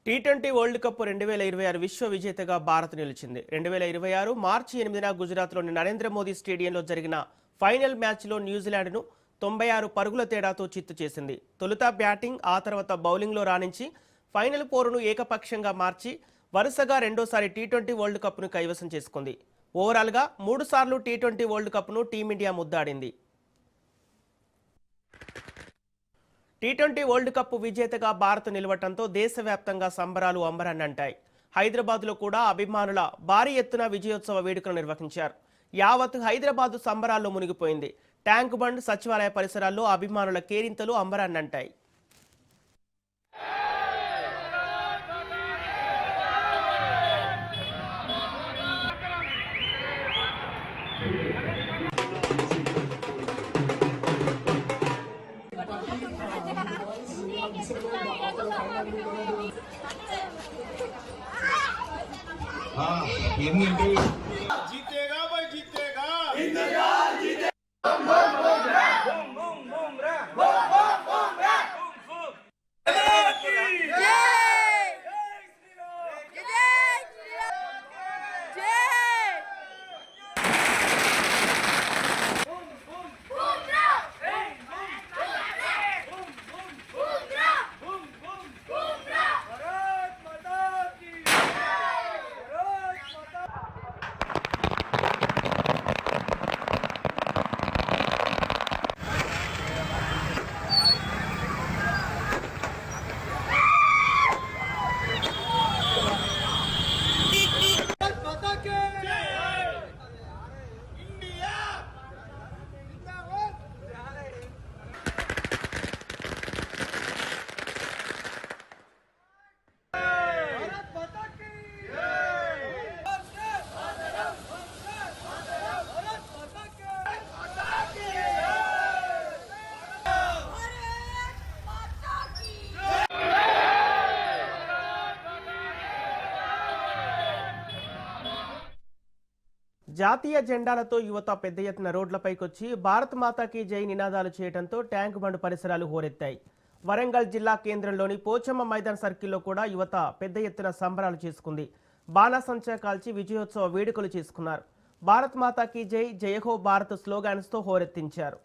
T20 world cup 2026 విశ్వ విజేతగా భారత్ నిలిచింది. 2026 మార్చి 8న గుజరాత్లోని నరేంద్ర మోదీ స్టేడియంలో జరిగిన ఫైనల్ మ్యాచ్లో న్యూజిలాండ్ను 96 పరుగుల తేడాతో చిత్తు చేసింది. తొలుత బ్యాటింగ్, ఆ తర్వాత బౌలింగ్లో రాణించి ఫైనల్ పోరును ఏకపక్షంగా మార్చి వరుసగా రెండోసారి టీ20 వరల్డ్ కప్ను కైవసం చేసుకుంది. ఓవరాల్గా 3 సార్లు టీ20 వరల్డ్ కప్ను టీమిండియా ముద్దాడింది. టీ20 వరల్డ్ కప్ విజేతగా భారత్ నిలవటంతో దేశవ్యాప్తంగా సంబరాలు అంబరాన్నంటాయి. హైదరాబాద్లో కూడా అభిమానుల భారీ ఎత్తున విజయోత్సవ వేడుకలు నిర్వహించారు. యావత్ హైదరాబాద్ సంబరాల్లో మునిగిపోయింది. ట్యాంక్ బండ్, సచివాలయ పరిసరాల్లో అభిమానుల కేరింతలు అంబరాన్నంటాయి. जीतेगा भाई, जीतेगा। జాతీయ జెండాలతో యువత పెద్ద ఎత్తున రోడ్లపైకొచ్చి భారత్ మాతాకి జై నినాదాలు చేయడంతో ట్యాంక్ బండ్ పరిసరాలు హోరెత్తాయి. వరంగల్ జిల్లా కేంద్రంలోని పోచమ్మ మైదాన్ సర్కిల్లో కూడా యువత పెద్ద ఎత్తున సంబరాలు చేసుకుంది. బాణాసంచా కాల్చి విజయోత్సవ వేడుకలు చేసుకున్నారు. భారత్ మాతాకి జై, జయహో భారత్ స్లోగాన్స్తో హోరెత్తించారు.